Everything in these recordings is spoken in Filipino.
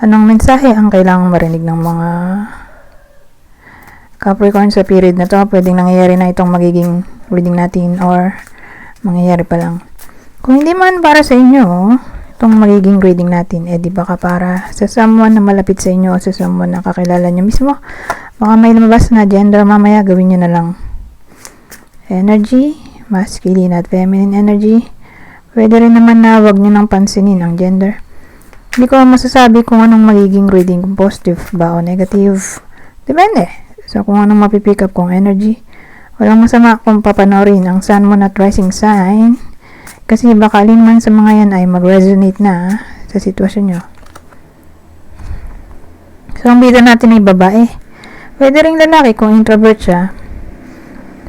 Anong mensahe ang kailangang marinig ng mga Capricorn sa period na to? Pwedeng nangyayari na itong magiging reading natin or mangyayari pa lang. Kung hindi man para sa inyo, itong magiging reading natin, di baka para sa someone na malapit sa inyo o sa someone na kakilala nyo mismo. Baka may lumabas na gender mamaya, gawin nyo na lang. Energy, masculine at feminine energy. Pwede rin naman na wag nyo nang pansinin ang gender. Hindi ko masasabi kung anong magiging reading, kung positive ba o negative. Depende. So, kung anong mapipick up kong energy. Walang masama kung papanorin ang sun, moon at rising sign. Kasi baka alin man sa mga yan ay mag-resonate na sa sitwasyon nyo. So, ang bida natin ay babae. Pwede rin lalaki kung introvert siya.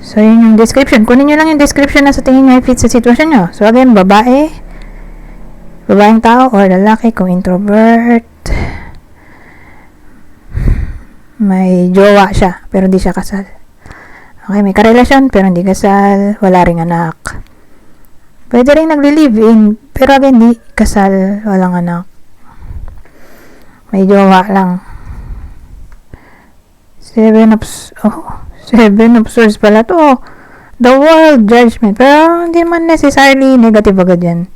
So, yun yung description. Kunin nyo lang yung description na sa tingin nyo ay fit sa sitwasyon nyo. So, again, babaeng tao or lalaki kung introvert. May jowa siya, pero hindi siya kasal. Okay, may karelasyon, pero hindi kasal. Wala ring anak. Pwede rin nagli-live-in, pero again, hindi kasal, walang anak. May jowa lang. Seven of Swords pala to. The World, Judgment. Pero hindi man necessarily negative agad yan.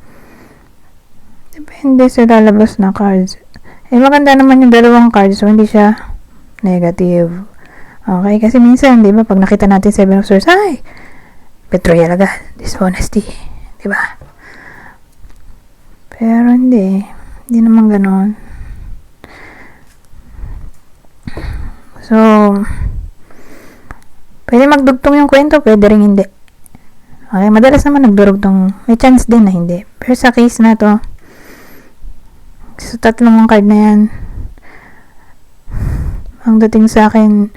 Depende sa lalabas na cards. Maganda naman yung dalawang cards, so hindi siya negative. Okay, kasi minsan, di ba, pag nakita natin Seven of Swords, ay, betrayal agad, dishonesty, di ba? Pero hindi naman ganon. So, pwede magdugtong yung kwento, pwede rin hindi. Okay, madalas naman nagdurugtong, may chance din na hindi. Pero sa case na to, sa tatlong card na yan, ang dating sa akin,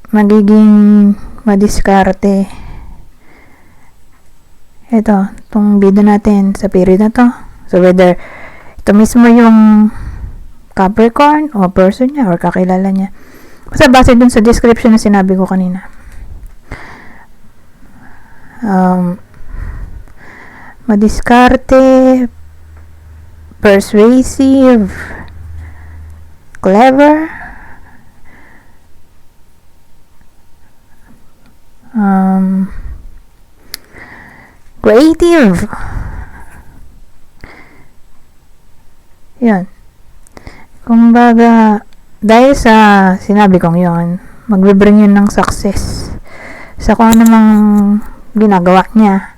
magiging madiskarte. Ito, itong video natin sa period na to. So, whether ito mismo yung Capricorn o person niya or kakilala niya. Basta base dun sa description na sinabi ko kanina. Madiskarte, persuasive, clever, creative. Yan. Kumbaga, dahil sa sinabi kong yon, magbe-bring yun ng success sa kung anumang ginagawa niya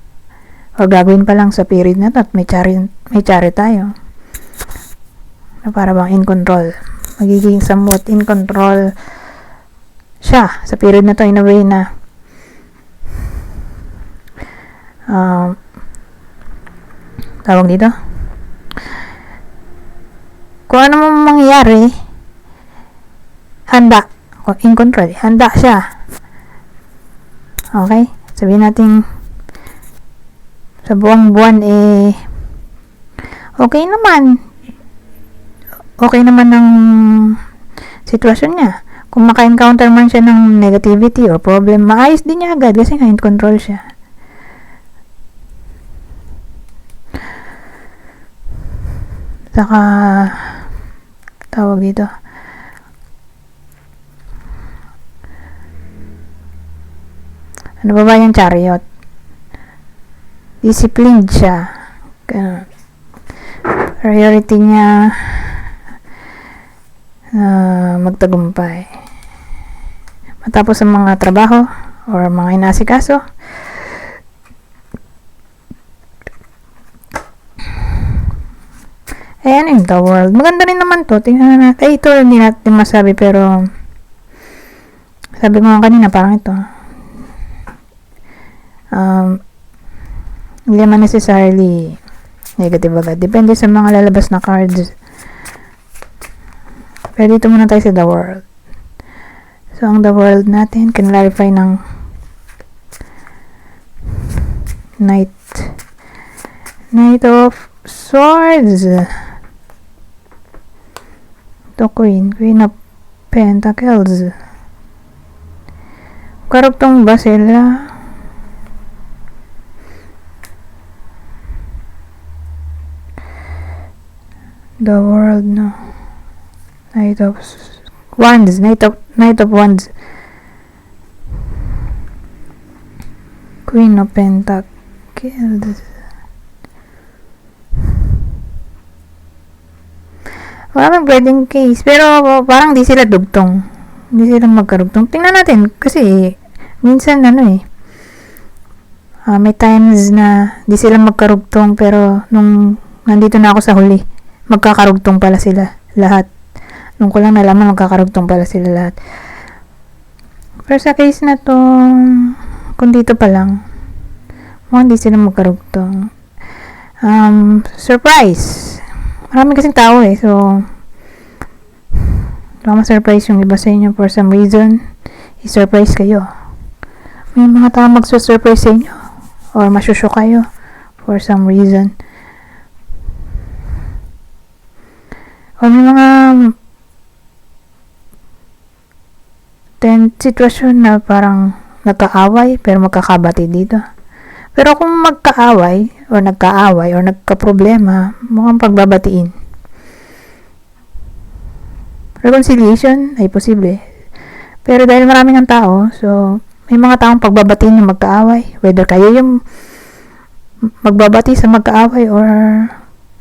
o gagawin pa lang sa period na to at may chari tayo na para bang in control, magiging somewhat in control siya sa period na to in a way na tawag dito, kung ano mang mangyayari, handa, in control, handa siya. Okay, sabihin natin sa buwang buwan okay naman ng sitwasyon niya. Kung maka-encounter man siya ng negativity or problem, maayos din niya agad kasi nga in control siya. Saka tawag dito, ano ba yung chariot? Disciplined siya. Priority niya magtagumpay. Matapos ang mga trabaho or mga inasikaso, ano yung The World. Maganda rin naman to. Tingnan natin. Ito hindi natin masabi pero sabi ko nga kanina parang ito. Hindi naman necessarily negative agad. Depende sa mga lalabas na cards. Pero dito muna tayo sa The World. So, ang The World natin, can-clarify ng Knight of Swords. Ito, Queen of Pentacles. Karugtong ba sila? The World, no? Knight of Wands. Knight of Wands. Queen of Pentacles. Maraming pwedeng case. Pero parang di sila dugtong. Hindi sila magkarugtong. Tingnan natin. Kasi minsan may times na di sila magkarugtong. Pero nung nandito na ako sa huli, magkakarugtong pala sila lahat. Nung ko lang nalaman, magkakarugtong pala sila lahat. Pero sa case na to, kung dito pa lang, mukhang di sila magkarugtong. Surprise! Marami kasing tao so baka ma-surprise yung iba sa inyo for some reason. I-surprise kayo. May mga tao mag-surprise sa inyo or masyusyo kayo for some reason. O may mga sitwasyon na parang nagkaaway pero magkakabati dito. Pero kung magkaaway or nagka-problema, mukhang pagbabatiin. Reconciliation ay posible. Pero dahil maraming ang tao, so may mga taong pagbabatiin yung magkaaway. Whether kayo yung magbabati sa magkaaway or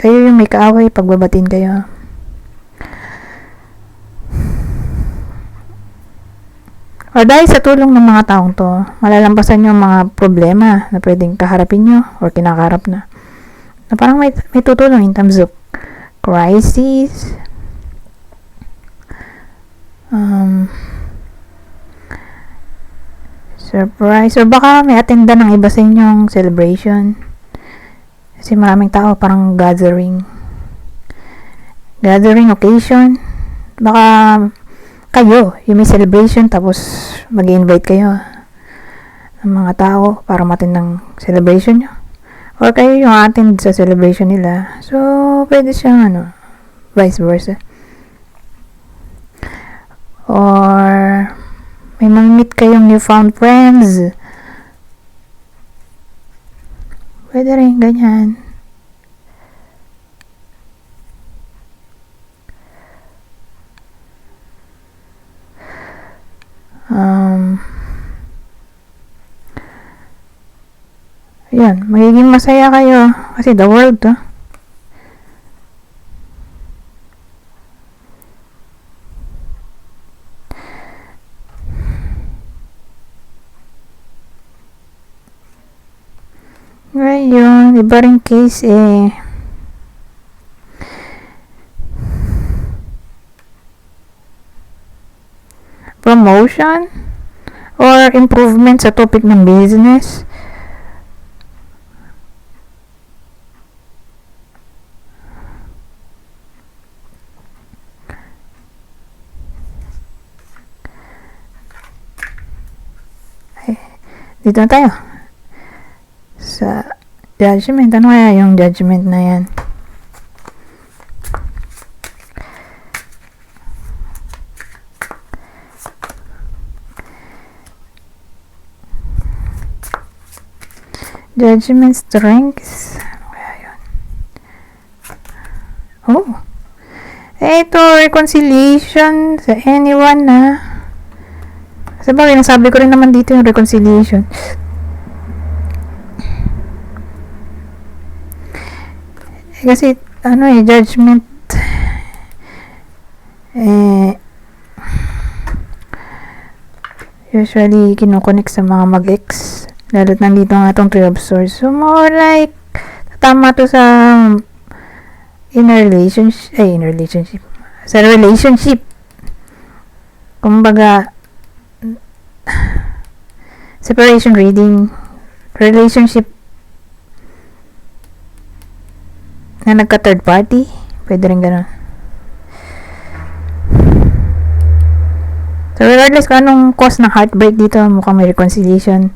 kayo yung may kaaway, pagbabatiin kayo. Or dahil sa tulong ng mga taong to, malalampasan yung mga problema na pwedeng kaharapin nyo or kinakaharap na. Na parang may tutulong in terms of crisis, surprise, or baka may attenda ng iba sa inyong celebration. Kasi maraming tao, parang gathering occasion. Baka kayo, yung may celebration, tapos mag-invite kayo ng mga tao para matin ng celebration nyo. Or kayo yung attend sa celebration nila. So, pwede siyang vice versa. Or may mag-meet kayong newfound friends. Pwede rin, ganyan. Yan, magiging masaya kayo kasi the world to. Ngayon, iba rin case promotion or improvement sa topic ng business. Dito na tayo sa judgment. Ano kaya yung judgment na yan? Judgment, strengths. Ano kaya yun? Ito, reconciliation sa anyone na sabagay, nasabi ko rin naman dito yung reconciliation. Kasi, judgment, usually, kinoconnect sa mga mag-ex. Lalo't nandito nga itong Three of Swords. So, more like, tama to sa relationship. Sa relationship. Kumbaga, separation reading, relationship na nagka third party, pwede rin ganun. So regardless kung anong cause ng heartbreak dito, mukhang may reconciliation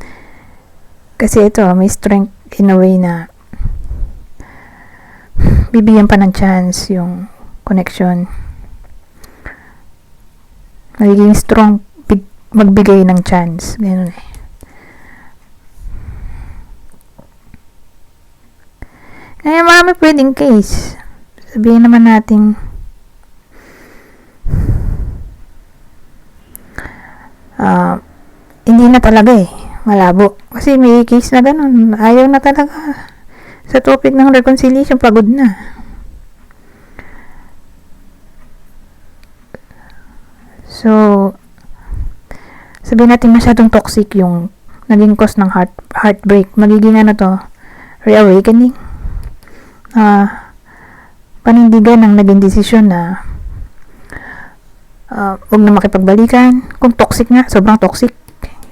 kasi ito may strength in a way na bibigyan pa ng chance yung connection, magiging strong, magbigay ng chance, ganun Ngayon, marami pwedeng case. Sabihin naman natin talaga eh. Malabo. Kasi may case na ganun. Ayaw na talaga. Sa topic ng reconciliation, pagod na. So, sabihin natin masyadong toxic yung naging cause ng heartbreak. Magiging ano to, reawakening. Panindigan ng naging desisyon na huwag na makipagbalikan. Kung toxic nga, sobrang toxic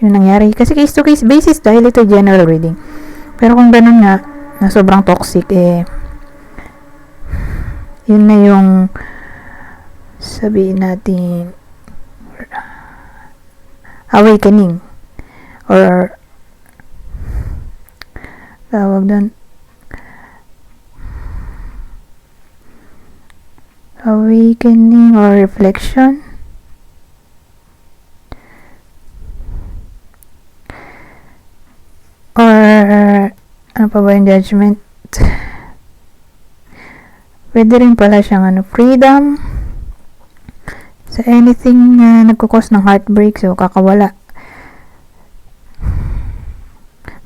yung nangyari. Kasi case to case basis dahil ito general reading. Pero kung ganun nga, na sobrang toxic, yun na yung sabihin natin awakening or tawag doon awakening or reflection or ano pa ba yung judgment. Pwede rin pala siyang freedom sa anything na nagkukos ng heartbreak. So kakawala,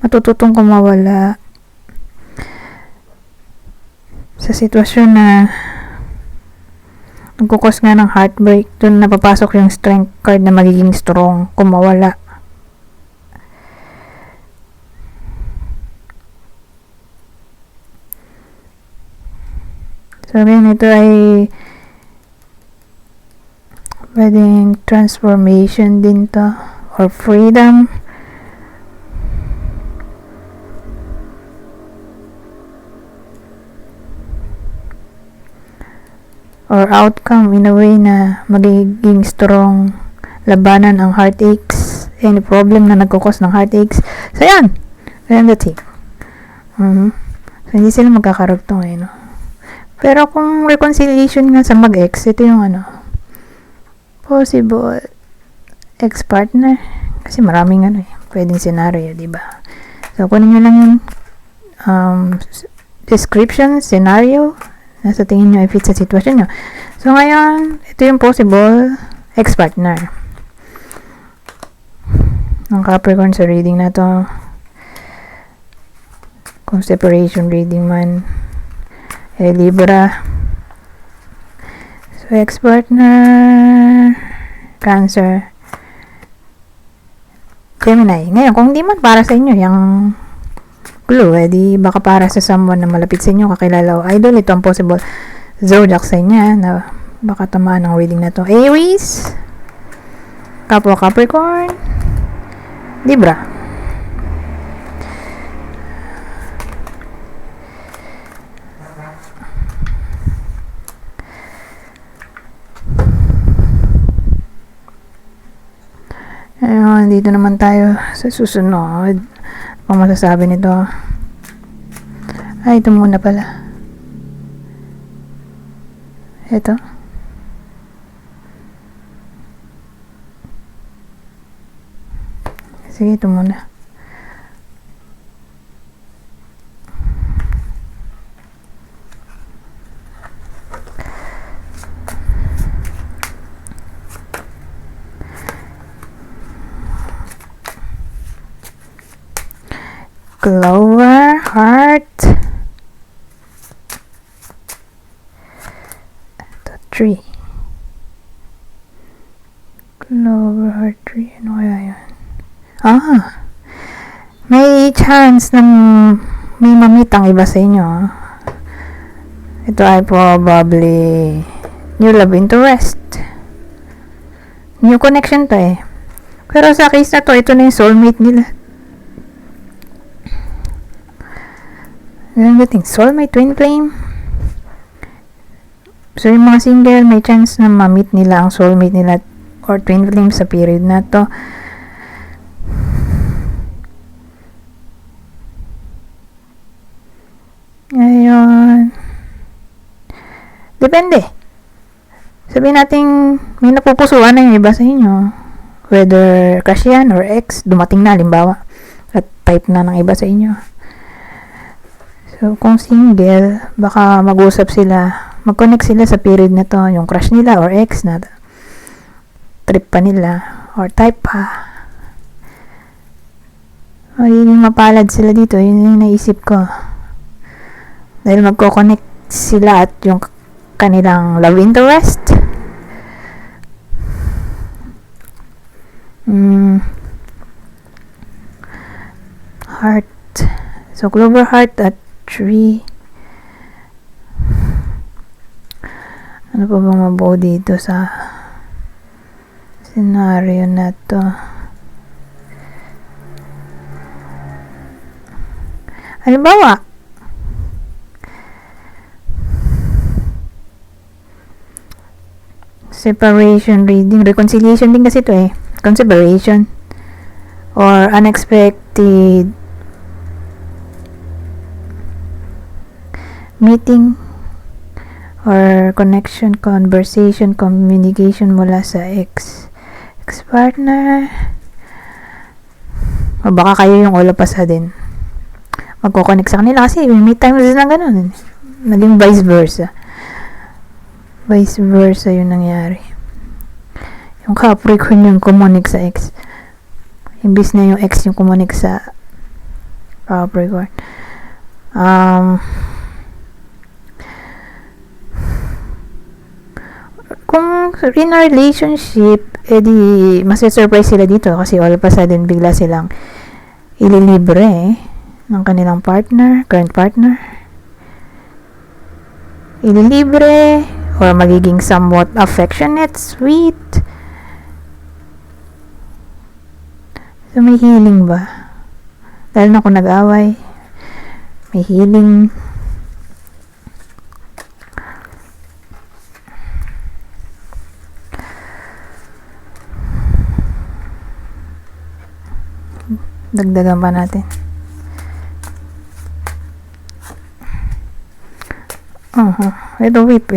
matututong kumawala sa sitwasyon na nagkukos nga ng heartbreak. Doon napapasok yung strength card na magiging strong, kumawala. So again, ito ay pwedeng transformation din to or freedom. Or outcome in a way na magiging strong labanan ang heartaches, any problem na nagkukos ng heartaches. So yan, that's it. So hindi sila magkakarugtong no. Pero kung reconciliation nga sa mag-ex, ito yung possible ex-partner. Kasi maraming pwedeng scenario, diba? So kunin nyo lang yung description, scenario, nasa tingin nyo i-fit sa sitwasyon nyo. So ngayon, ito yung possible ex-partner ng Capricorn sa reading na to. Kung separation reading man, Libra. So ex-partner, Cancer, Gemini. Ngayon, kung di man para sa inyo yung clue, di baka para sa someone na malapit sa inyo, kakilala o idol, ito ang possible zodiac sign niya na baka tamaan ng reading na to. Aries, kapwa Capricorn, Libra. Ayun, dito naman tayo sa susunod. Ang masasabi nito. Ito muna pala. Ito. Sige, ito muna. Clover, heart. Ito, tree. Clover, heart, tree. Ano kaya yan? May chance ng may mamit ang iba sa inyo. Ito ay probably new love interest. New connection to Pero sa case na to, ito na yung soulmate nila. Ganun dating, soulmate, twin flame. So yung mga single, may chance na ma-meet nila ang soulmate nila or twin flame sa period na to. Ngayon, depende. Sabihin natin, may napupusuan na yung iba sa inyo. Whether crush yan or ex, dumating na, halimbawa. At type na ng iba sa inyo. So, kung single, baka mag-usap sila, mag-connect sila sa period na to, yung crush nila or ex na trip pa nila, or type pa. magiging mapalad sila dito. Yun yung naisip ko. Dahil magko-connect sila at yung kanilang love interest. Heart. So, Clover Heart at 3. Ano pa bang mabuo dito sa scenario na to? Halimbawa, separation reading, reconciliation din kasi to separation or unexpected meeting or connection, conversation, communication mula sa ex-partner, o baka kayo yung all of a sudden magkoconnect sa kanila kasi may times na ganun, naging vice versa yung nangyari. Yung Capricorn yung kumunik sa ex, imbis na yung ex yung kumunik sa Capricorn. Kung in a relationship, edi masi-surprise sila dito kasi all of a sudden bigla silang ililibre ng kanilang current partner. Ililibre or magiging somewhat affectionate, sweet. So may healing ba? Dahil na kung nag-away, may healing. Dagdagan pa natin. Ito whip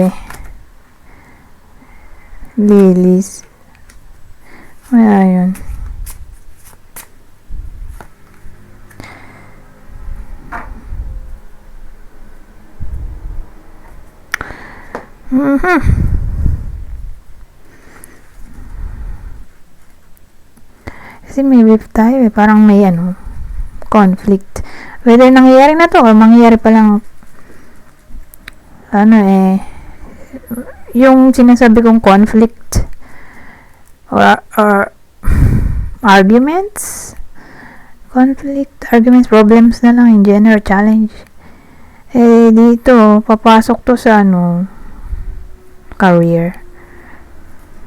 lilies. Ayan. Kasi may whip tayo parang may conflict. Whether nangyayari na to or mangyayari pa lang yung sinasabi kong conflict or arguments, problems na lang in general, challenge. Dito papasok to sa career.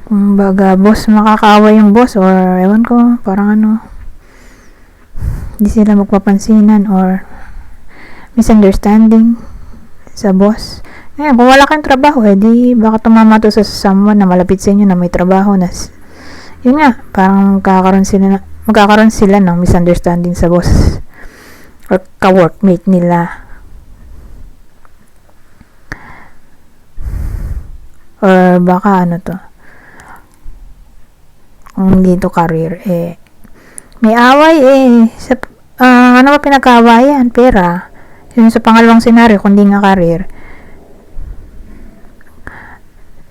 Kumbaga, makakaaway yung boss or ewan ko, parang hindi sila magpapansinan or misunderstanding sa boss. Ngayon, kung wala kang trabaho, di baka tumama to sa someone na malapit sa inyo na may trabaho na yun nga, parang magkakaroon sila ng misunderstanding sa boss or ka-workmate nila. Or baka kung dito career, may away sa, ano ba pinagkaawayan? Pera. Yun sa pangalawang senaryo, kundi nga career.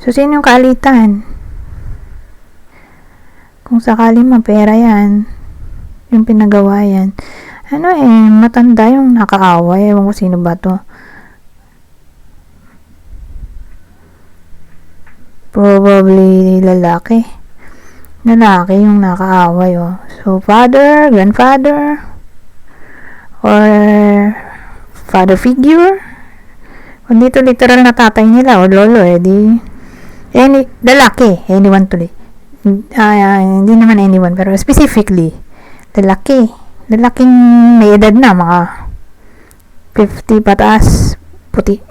So, sino yung kaalitan? Kung sakali pera yan, yung pinagawa yan. Matanda yung nakaaway. Ewan ko sino ba to. Probably lalaki yung nakaaway. So, father, grandfather, or father figure. Kung dito literal na tatay nila o lolo, lalaki, anyone tuloy. Hindi naman anyone, pero specifically, lalaking may edad na, mga 50 pataas,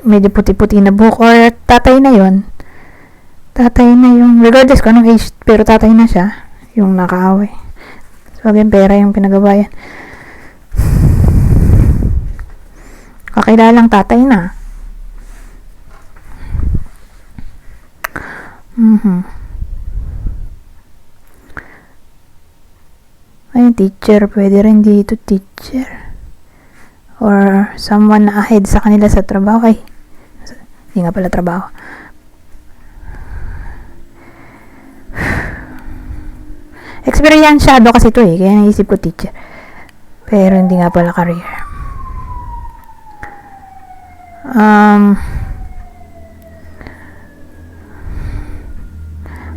medyo puti-puti na buhok, or tatay na yung, regardless kung anong age, pero tatay na siya, yung nakaaway. So, again, pera yung pinagawayan. Kakilalang tatay na. Ayun, teacher. Pwede rin dito, teacher. Or someone na ahead sa kanila sa trabaho. Hindi nga pala trabaho. Experiensyado kasi ito kaya naisip ko teacher. Pero hindi nga pala career.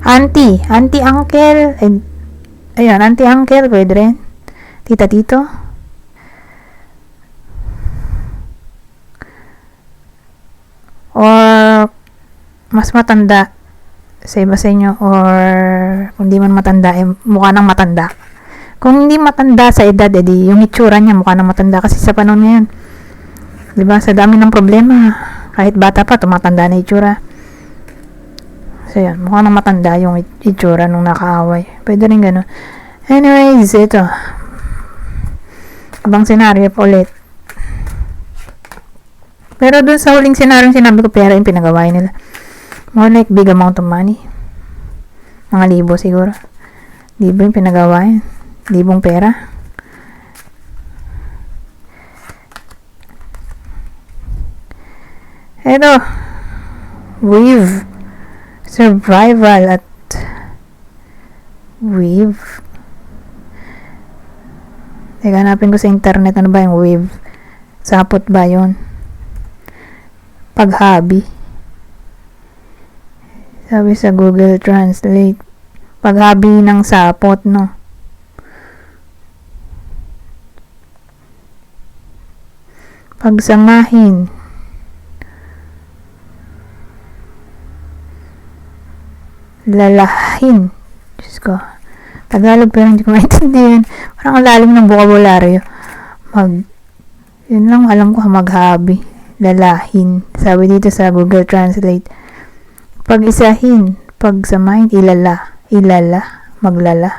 Auntie, uncle, ayun, auntie, uncle, pwede rin. Tita, tito. Or, mas matanda sa iba sa inyo, or kung di man matanda, mukha nang matanda. Kung hindi matanda sa edad, edi yung itsura niya mukha nang matanda kasi sa panahon ngayon. Diba? Sa dami ng problema, kahit bata pa, tumatanda na itsura. So, yan. Mukha nang matanda yung itsura nung nakaaway. Pwede rin gano'n. Anyways, ito. Ibang senaryo pa ulit. Pero dun sa huling senaryo, sinabi ko, pera yung pinagawain nila. More like big amount of money. Mga libo siguro. Libo yung pinagawain. Libong pera. Ito. Weave. Survival at weave. Teka, hanapin ko sa internet. Ano ba yung weave? Sapot ba yun? Paghabi. Sabi sa Google Translate. Paghabi ng sapot, no? Pagsamahin. Lalahin. Diyos ko. Tagalog pero hindi ko maintindihan. Parang ang lalim ng bokabularyo. Yun lang alam ko, maghabi. Lalahin. Sabi dito sa Google Translate. Pag-isahin. Pagsamahin. Ilala. Maglala.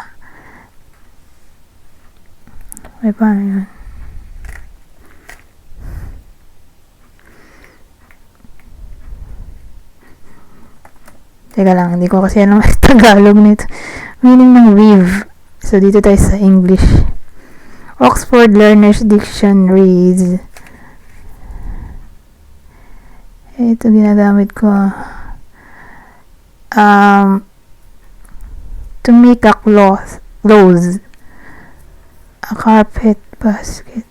Ay, paano yun? Teka lang, hindi ko kasi alam ang Tagalog nito. Meaning ng weave. So, dito tayo sa English. Oxford Learner's Dictionary. Ito ginagamit ko. To make a cloth. A carpet basket.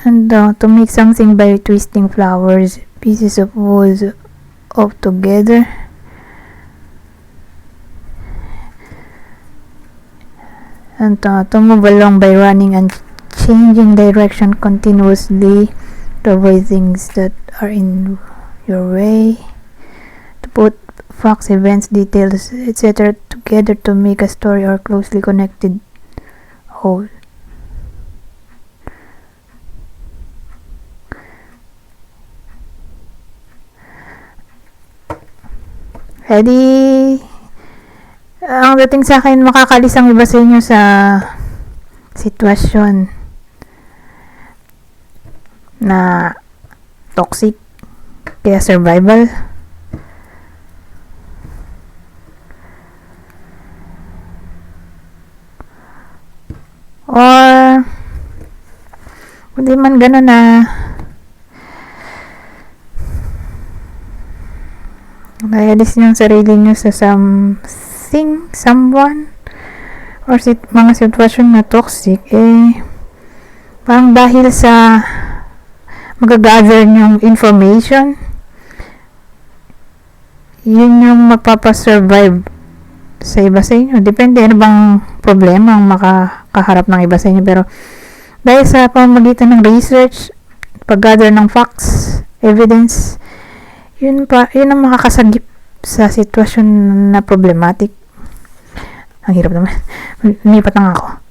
And to make something by twisting flowers, pieces of wood up together. And to move along by running and changing direction continuously to avoid things that are in your way. To put facts, events, details, etc. together to make a story or closely connected whole. Edi, ang dating sa akin, makakalis ang iba sa inyo sa sitwasyon na toxic, kaya survival. Or, hindi man gano'n na naialis niyo ang sarili niyo sa something, someone, or mga sitwasyon na toxic, parang dahil sa magagather niyong information, yun yung magpapasurvive sa iba sa inyo. Depende ano bang problema ang makakaharap ng iba sa inyo. Pero dahil sa pamamagitan ng research, pag-gather ng facts, evidence, yun ang makakasagip sa sitwasyon na problematic. Ang hirap naman. Lumipat lang ako.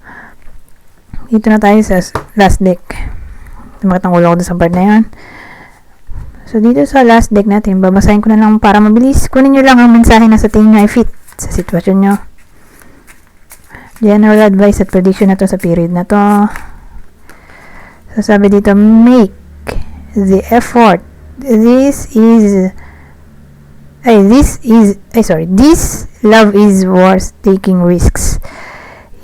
Dito na tayo sa last deck. Tumakit ang ulo ko sa part na yan. So, dito sa last deck natin, babasahin ko na lang para mabilis. Kunin nyo lang ang mensahe na sa tingin nyo ay fit sa sitwasyon nyo. General advice at prediction na to sa period na to. So, sabi dito, make the effort. This love is worth taking risks.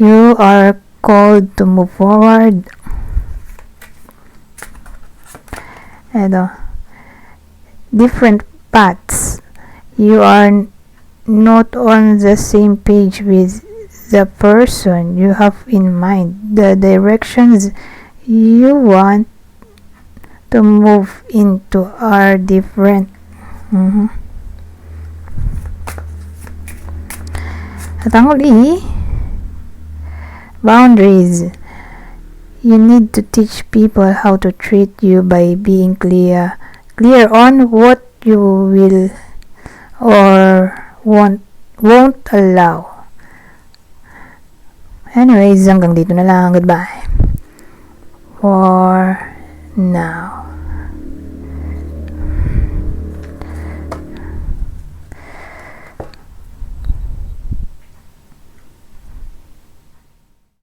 You are called to move forward. Different paths. You are not on the same page with the person you have in mind. The directions you want to move into are different. At ang huli, boundaries. You need to teach people how to treat you by being clear on what you will or won't allow. Anyways, hanggang dito na lang. Goodbye for now.